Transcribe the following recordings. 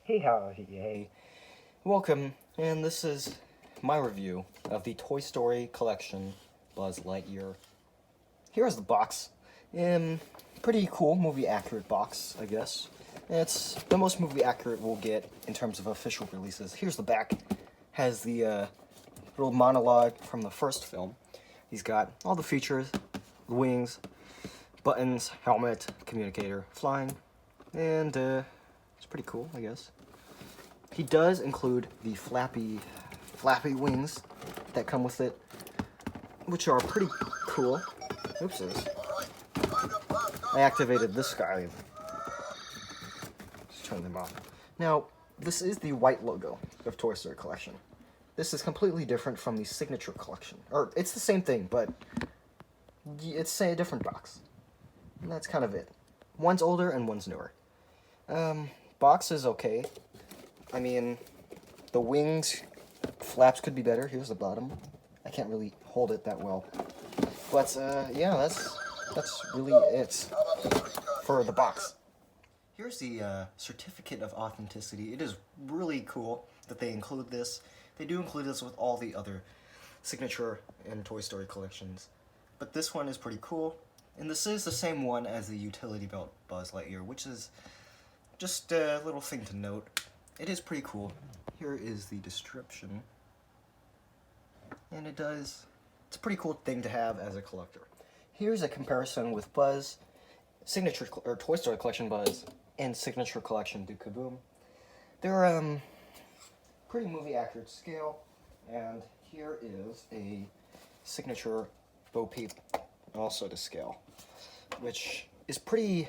Hey, howdy, hey. Welcome, and this is my review of the Toy Story collection, Buzz Lightyear. Here's the box. Pretty cool, movie accurate box, I guess. It's the most movie accurate we'll get in terms of official releases. Here's the back. Has the little monologue from the first film. He's got all the features, wings, buttons, helmet, communicator, flying, and it's pretty cool, I guess. He does include the flappy wings that come with it, which are pretty cool. Oopsies. I activated this guy. Just turn them off. Now, this is the white logo of Toy Story Collection. This is completely different from the Signature Collection. Or, it's the same thing, but it's a different box. And that's kind of it. One's older and one's newer. Box is okay. I mean, the wings, flaps could be better. Here's the bottom. I can't really hold it that well. But, yeah, that's really it for the box. Here's the certificate of authenticity. It is really cool that they include this. They do include this with all the other Signature and Toy Story collections. But this one is pretty cool. And this is the same one as the utility belt Buzz Lightyear, which is just a little thing to note. It is pretty cool. Here is the description. And it's a pretty cool thing to have as a collector. Here's a comparison with Buzz, Signature, or Toy Story Collection Buzz, and Signature Collection Duke Kaboom. They're, pretty movie accurate scale, and here is a Signature Bo Peep, also to scale, which is pretty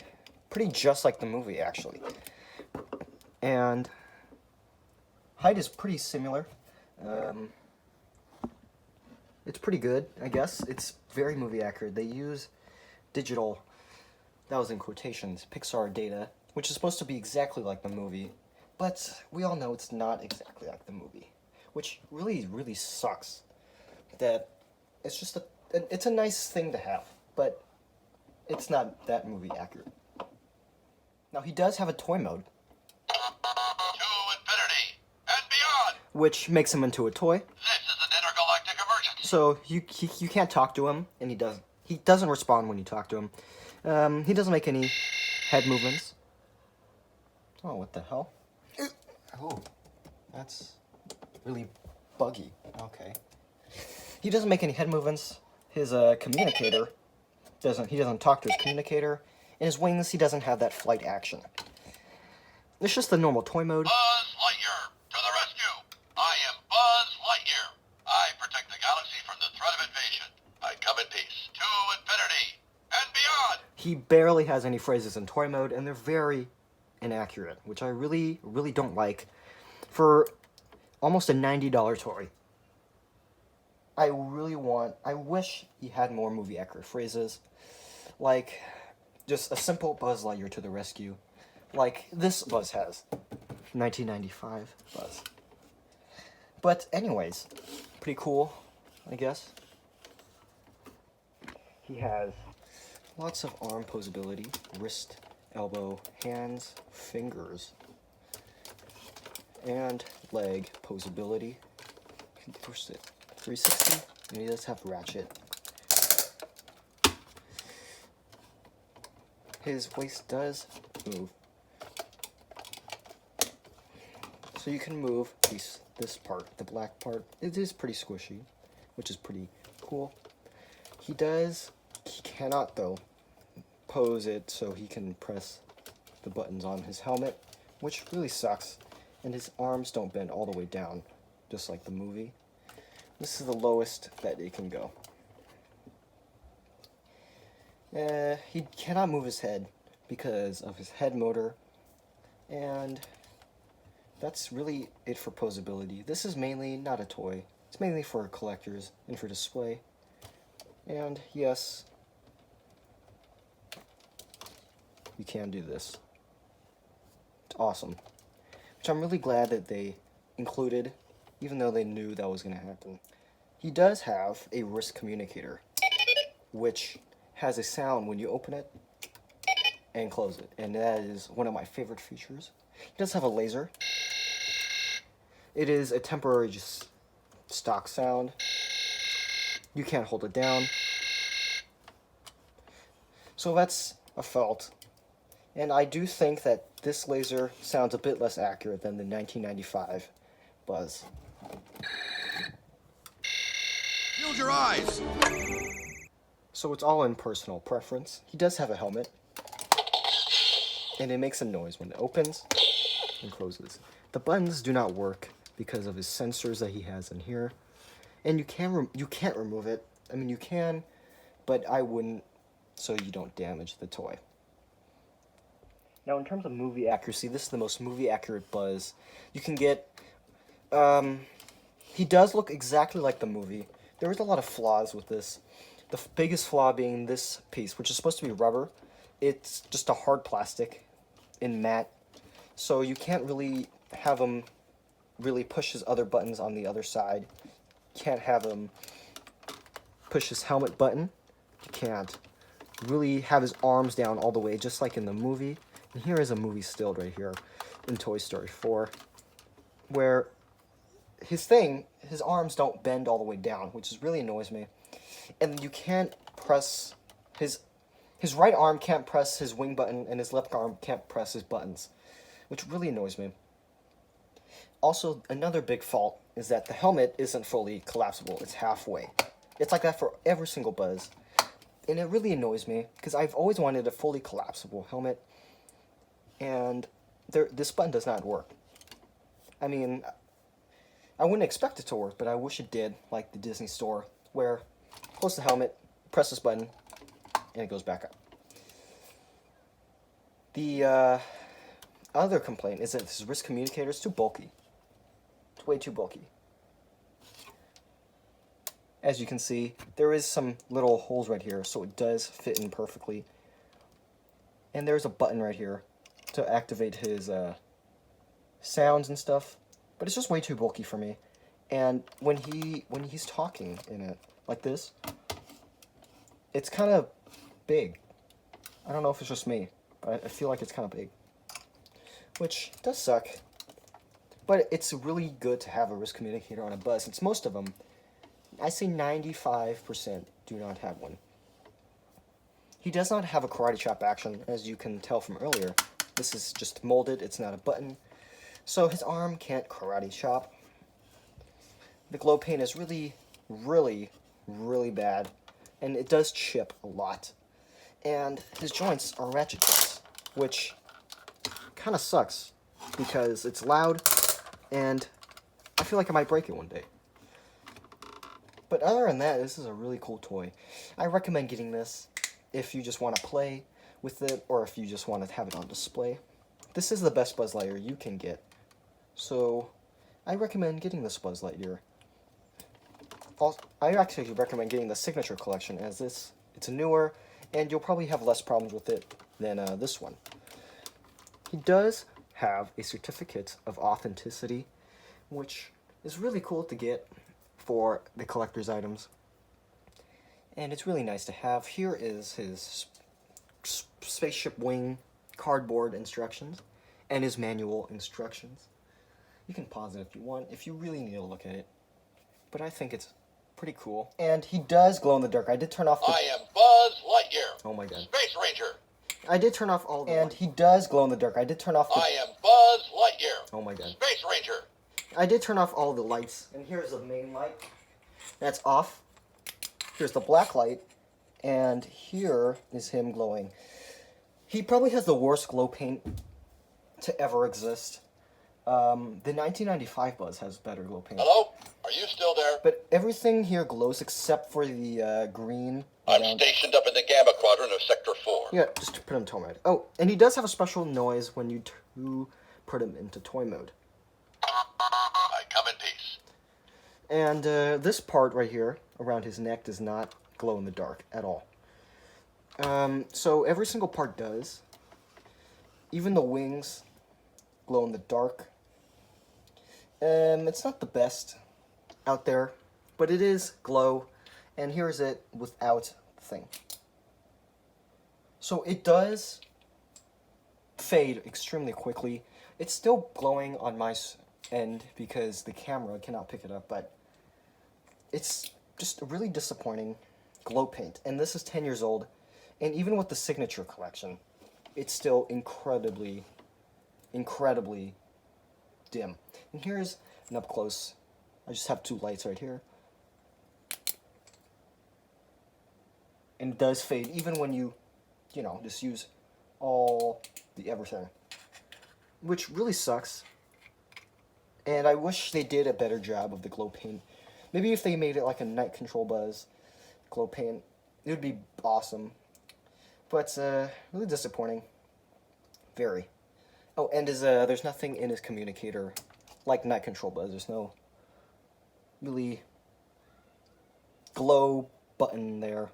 just like the movie, actually. And height is pretty similar. It's pretty good, I guess. It's very movie accurate. They use digital, that was in quotations, Pixar data, which is supposed to be exactly like the movie, but we all know it's not exactly like the movie, which really sucks. That it's just it's a nice thing to have, but it's not that movie accurate. Now, he does have a toy mode, which makes him into a toy. This is an intergalactic emergency. So you can't talk to him, and he doesn't respond when you talk to him. He doesn't make any head movements. Oh, what the hell? Oh, that's really buggy. Okay. He doesn't make any head movements. His communicator doesn't talk to his communicator. In his wings, he doesn't have that flight action. It's just the normal toy mode. Buzz Lightyear, to the rescue! I am Buzz Lightyear. I protect the galaxy from the threat of invasion. I come in peace. To infinity and beyond! He barely has any phrases in toy mode, and they're very inaccurate, which I really don't like. For almost a $90 toy, I wish he had more movie accurate phrases. Like, just a simple Buzz Lightyear to the rescue. Like this Buzz has. 1995 Buzz. But anyways, pretty cool, I guess. He has lots of arm posability, wrist, elbow, hands, fingers, and leg posability. Can you push it? 360, and he does have ratchet. His waist does move. So you can move this part, the black part. It is pretty squishy, which is pretty cool. He cannot though pose it so he can press the buttons on his helmet, which really sucks. And his arms don't bend all the way down, just like the movie. This is the lowest that it can go. He cannot move his head because of his head motor, and that's really it for posability. This is mainly not a toy. It's mainly for collectors and for display. And yes, you can do this. It's awesome. Which I'm really glad that they included, even though they knew that was going to happen. He does have a wrist communicator, which has a sound when you open it and close it, and that is one of my favorite features. He does have a laser, It is a temporary just stock sound. You can't hold it down. So that's a fault. And I do think that this laser sounds a bit less accurate than the 1995 Buzz. Shield your eyes! So it's all in personal preference. He does have a helmet. And it makes a noise when it opens and closes. The buttons do not work because of his sensors that he has in here. And you can't remove it. I mean, you can, but I wouldn't, so you don't damage the toy. Now, in terms of movie accuracy, this is the most movie accurate Buzz you can get. He does look exactly like the movie. There is a lot of flaws with this. The biggest flaw being this piece, which is supposed to be rubber. It's just a hard plastic in matte, so you can't really have him really push his other buttons on the other side. You can't have him push his helmet button. You can't really have his arms down all the way, just like in the movie. And here is a movie still right here in Toy Story 4, where his arms don't bend all the way down, which is really annoys me. And you can't press his right arm can't press his wing button, and his left arm can't press his buttons, which really annoys me. Also, another big fault is that the helmet isn't fully collapsible. It's halfway. It's like that for every single Buzz. And it really annoys me, because I've always wanted a fully collapsible helmet, and this button does not work. I mean, I wouldn't expect it to work, but I wish it did, like the Disney Store, where close the helmet, press this button, and it goes back up. The other complaint is that this wrist communicator is too bulky. It's way too bulky. As you can see, there is some little holes right here, so it does fit in perfectly. And there's a button right here to activate his sounds and stuff, but it's just way too bulky for me. And when he's talking in it like this, it's kind of big. I don't know if it's just me, but I feel like it's kind of big, which does suck. But it's really good to have a wrist communicator on a Buzz, since most of them, I say 95%, do not have one. He does not have a karate chop action, as you can tell from earlier. This is just molded, it's not a button. So his arm can't karate chop. The glow paint is really, really, really bad, and it does chip a lot. And his joints are ratchet joints, which kind of sucks, because it's loud, and I feel like I might break it one day. But other than that, this is a really cool toy. I recommend getting this if you just want to play with it, or if you just want to have it on display. This is the best Buzz Lightyear you can get. So, I recommend getting this Buzz Lightyear. I actually recommend getting the Signature Collection, as it's newer, and you'll probably have less problems with it than this one. He does have a certificate of authenticity, which is really cool to get for the collector's items. And it's really nice to have. Here is his spaceship wing cardboard instructions and his manual instructions. You can pause it if you want, if you really need to look at it. But I think it's pretty cool. And he does glow in the dark. I did turn off the... I am Buzz Lightyear. Oh my god. Space Ranger. I did turn off all the... And he does glow in the dark. I did turn off the... I am Buzz Lightyear. Oh my god. Space Ranger. I did turn off all the lights. And here's the main light. That's off. Here's the black light. And here is him glowing. He probably has the worst glow paint to ever exist. The 1995 Buzz has better glow paint. Hello? Are you still there? But everything here glows except for the green. I'm stationed up in the Gamma Quadrant of Sector 4. Yeah, just to put him in toy mode. Oh, and he does have a special noise when you put him into toy mode. I come in peace. And this part right here, around his neck, does not glow in the dark at all. So every single part does. Even the wings glow in the dark. It's not the best out there, but it is glow. And here's it without the thing. So it does fade extremely quickly. It's still glowing on my end because the camera cannot pick it up, but it's just a really disappointing glow paint. And this is 10 years old, and even with the signature collection, it's still incredibly, incredibly dim. And here's an up close. I just have 2 lights right here. And it does fade even when you know, just use all the everything. Which really sucks. And I wish they did a better job of the glow paint. Maybe if they made it like a night control buzz glow paint, it would be awesome. But really disappointing. Very. Oh, and there's nothing in his communicator like night control buzz. There's no really glow button there.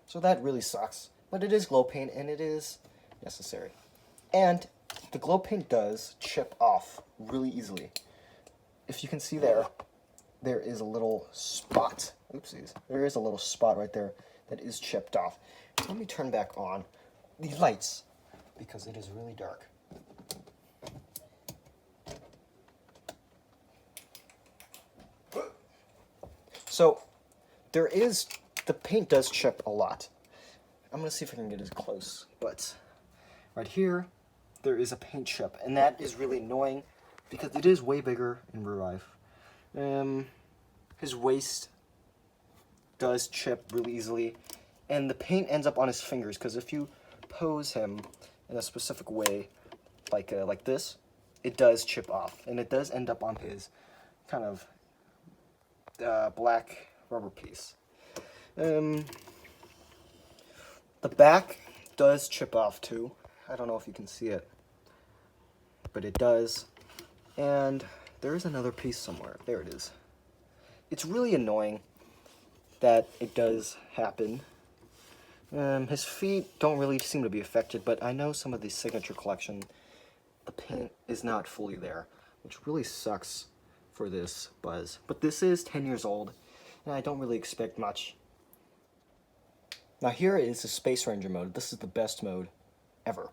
So that really sucks. But it is glow paint, and it is necessary. And the glow paint does chip off really easily. If you can see there is a little spot. Oopsies. There is a little spot right there that is chipped off. So let me turn back on the lights because it is really dark. So the paint does chip a lot. I'm going to see if I can get as close, but right here, there is a paint chip, and that is really annoying because it is way bigger in real life. His waist does chip really easily, and the paint ends up on his fingers because if you pose him in a specific way, like this, it does chip off, and it does end up on his kind of black rubber piece. The back does chip off too. I don't know if you can see it, but it does. And there is another piece somewhere. There it is. It's really annoying that it does happen. His feet don't really seem to be affected, but I know some of the signature collection, the paint is not fully there, which really sucks for this Buzz. But this is 10 years old, and I don't really expect much. Now here is the Space Ranger mode. This is the best mode ever.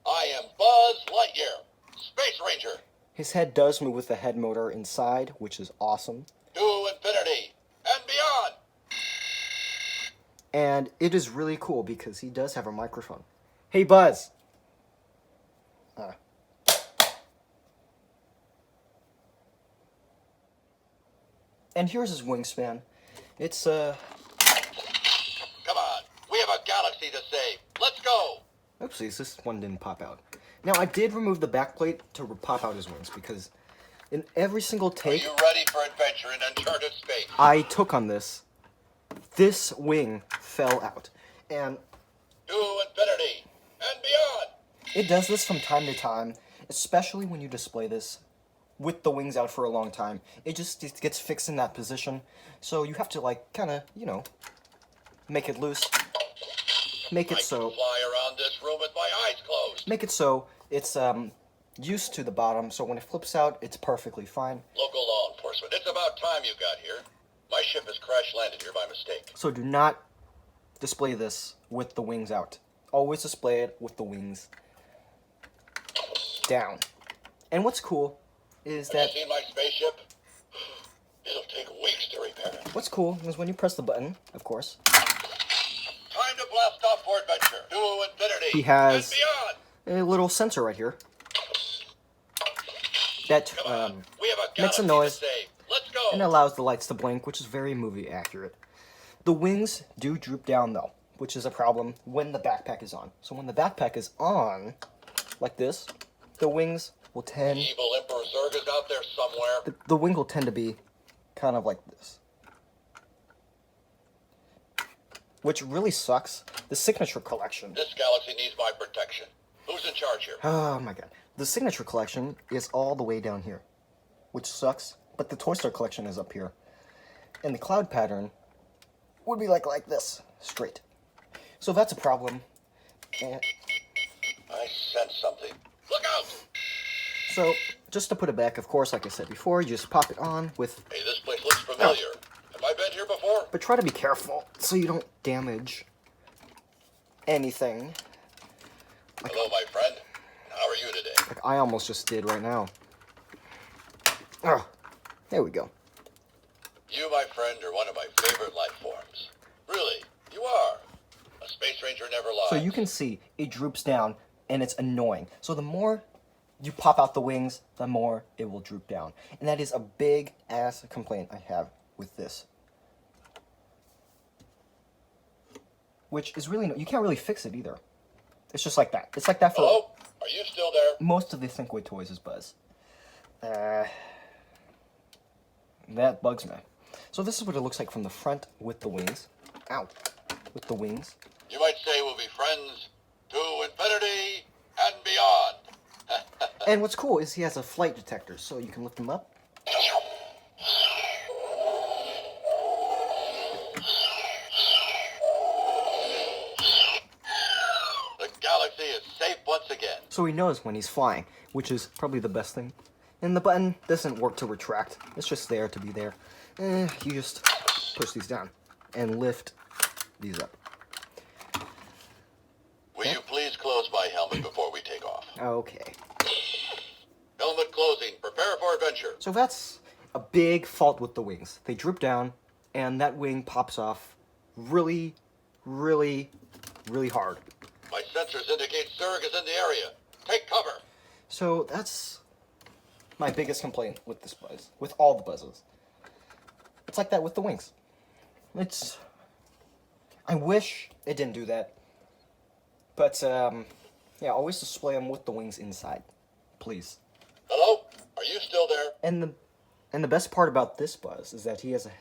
I am Buzz Lightyear, Space Ranger. His head does move with the head motor inside, which is awesome. To infinity and beyond. And it is really cool because he does have a microphone. Hey, Buzz! And here's his wingspan. It's, Come on, we have a galaxy to save. Let's go. Oopsies, this one didn't pop out. Now, I did remove the backplate to pop out his wings because in every single take Are you ready for adventure in uncharted space? I took on this wing fell out. And To infinity and beyond. it does this from time to time, especially when you display this with the wings out for a long time. It gets fixed in that position. So you have to, like, kind of, you know, make it loose. Make it I so. can fly around this room with my eyes closed. Make it so it's used to the bottom, so when it flips out, it's perfectly fine. Local law enforcement, it's about time you got here. My ship has crash landed here by mistake. So do not display this with the wings out. Always display it with the wings down. And what's cool is Have that you seen my spaceship? It'll take weeks to repair it. what's cool is when you press the button, of course, Time to blast off for adventure. To infinity he has and beyond. a little sensor right here that Come on, we have a makes a galaxy to noise save. Let's go. and allows the lights to blink, which is very movie accurate. The wings do droop down though, which is a problem when the backpack is on. So when the backpack is on, like this, the wings will tend, Evil Emperor Zurg is out there somewhere. the wing will tend to be kind of like this. Which really sucks. The Signature Collection. This galaxy needs my protection. Who's in charge here? Oh my god. The Signature Collection is all the way down here, which sucks, but the Toy Story Collection is up here. And the cloud pattern would be like this, straight. So that's a problem. And I sense something. Look out! so, just to put it back, of course, like I said before, you just pop it on with, Hey, this place looks familiar. Have I been here before? but try to be careful so you don't damage anything. Hello, my friend. How are you today? Like I almost just did right now. Oh, there we go. You, my friend, are one of my favorite life forms. Really, you are. A space ranger never lies. So you can see it droops down, and it's annoying. So the more you pop out the wings, the more it will droop down. And that is a big ass complaint I have with this. Which is really, you can't really fix it either. It's just like that. It's like that for Hello? Are you still there? most of the Thinkway toys is Buzz. That bugs me. So this is what it looks like from the front with the wings. Ow. With the wings. You might say we'll be friends to infinity and beyond. And what's cool is he has a flight detector, so you can lift him up. The galaxy is safe once again. So he knows when he's flying, which is probably the best thing. And the button doesn't work to retract. It's just there to be there. You just push these down and lift these up. Will you please close my helmet before we take off? Okay. Helmet closing. Prepare for adventure. So that's a big fault with the wings. They droop down, and that wing pops off really, really, really hard. My sensors indicate Zerg is in the area. Take cover. So that's my biggest complaint with this Buzz, with all the Buzzes. It's like that with the wings. I wish it didn't do that. But, yeah, always display them with the wings inside. Please. Hello? Are you still there? And the best part about this Buzz is that he has a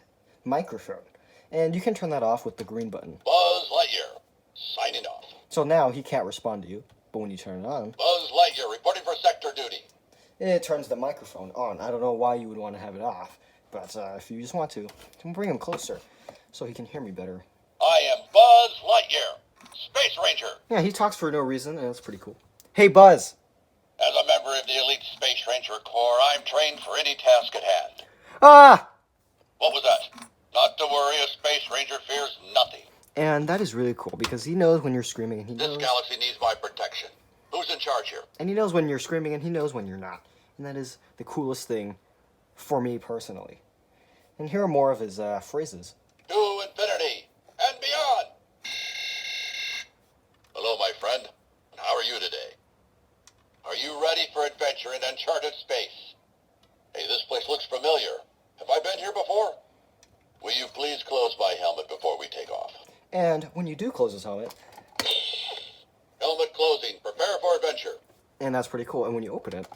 microphone. And you can turn that off with the green button. Buzz Lightyear. Signing off. So now he can't respond to you. But when you turn it on, Buzz Lightyear reporting for sector duty. it turns the microphone on. I don't know why you would want to have it off. But if you just want to, you can bring him closer so he can hear me better. I am Buzz Lightyear, Space Ranger. Yeah, he talks for no reason, and it's pretty cool. Hey, Buzz! As a member of the elite Space Ranger Corps, I'm trained for any task at hand. Ah! What was that? Not to worry, a Space Ranger fears nothing. And that is really cool, because he knows when you're screaming, and he This knows... galaxy needs my protection. Who's in charge here? And he knows when you're screaming, and he knows when you're not. And that is the coolest thing for me personally. And here are more of his phrases. To infinity and beyond. Hello, my friend. How are you today? Are you ready for adventure in uncharted space? Hey, this place looks familiar. Have I been here before? Will you please close my helmet before we take off? And when you do close his helmet, Helmet closing. Prepare for adventure. and that's pretty cool, and when you open it,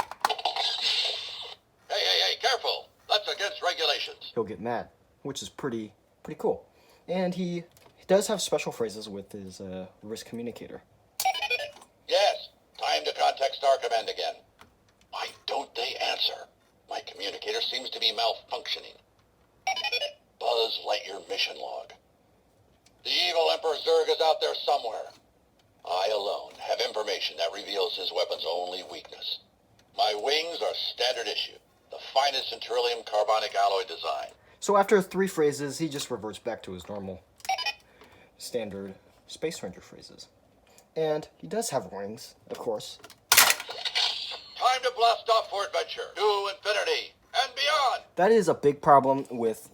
Hey, careful. That's against regulations. he'll get mad, which is pretty cool. And he does have special phrases with his wrist communicator. Yes, time to contact Star Command again. Why don't they answer? My communicator seems to be malfunctioning. Buzz Lightyear mission log. The evil Emperor Zurg is out there somewhere. I alone have information that reveals his weapon's only weakness. My wings are standard issue, the finest in beryllium carbonic alloy design. So after 3 phrases, he just reverts back to his normal, standard Space Ranger phrases. And he does have wings, of course. Time to blast off for adventure, to infinity and beyond. That is a big problem with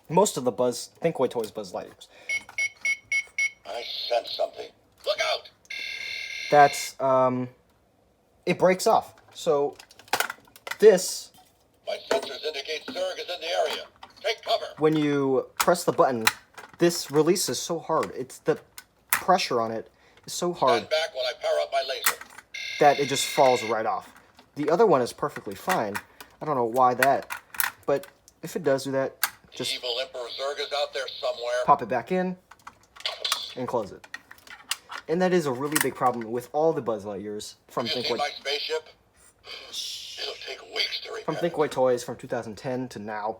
most of the Thinkway Toys Buzz Lightyears. I sense something. Look out! That's, it breaks off. So, this, My sensors indicate Zurg is in the area. Take cover. when you press the button, this releases so hard. It's the pressure on it is so hard Stand back while I power up my laser. that it just falls right off. The other one is perfectly fine. I don't know why that, but if it does do that, just Evil Emperor Zurg is out there somewhere. pop it back in and close it. And that is a really big problem with all the Buzz Lightyears from Have you seen my spaceship? It'll take weeks to repair. Thinkway Toys from 2010 to now.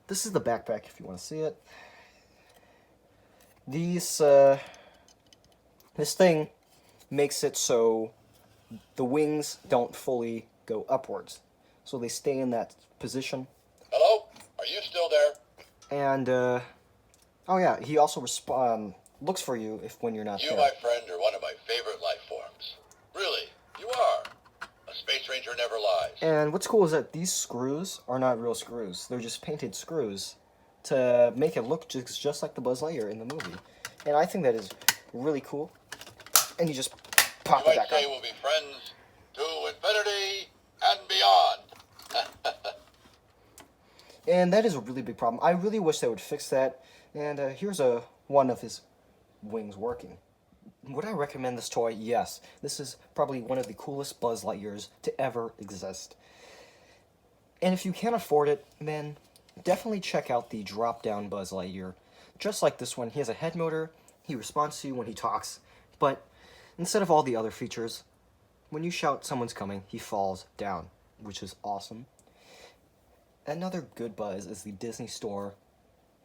This is the backpack if you want to see it. This thing makes it so the wings don't fully go upwards. So they stay in that position. Hello? Are you still there? And, oh yeah, he also looks for you when you're not You, there. my friend, are one of my favorite life forms. Really, you are. A Space Ranger treasure never lies. And what's cool is that these screws are not real screws. They're just painted screws to make it look just like the Buzz Lightyear in the movie. And I think that is really cool. And you just pop You it might back say on. we'll be friends to infinity and beyond. And that is a really big problem. I really wish they would fix that. And here's one of his wings working. Would I recommend this toy? Yes. This is probably one of the coolest Buzz Lightyears to ever exist. And if you can't afford it, then definitely check out the drop-down Buzz Lightyear. Just like this one, he has a head motor, he responds to you when he talks, but instead of all the other features, when you shout someone's coming, he falls down, which is awesome. Another good Buzz is the Disney Store,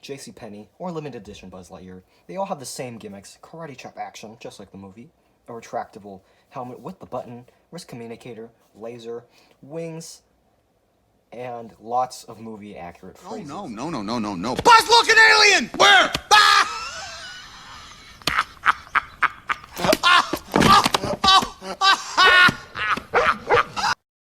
JCPenney, or limited edition Buzz Lightyear. They all have the same gimmicks: karate chop action, just like the movie, a retractable helmet with the button, wrist communicator, laser, wings, and lots of movie accurate phrases. No. Buzz, look, an alien! Where?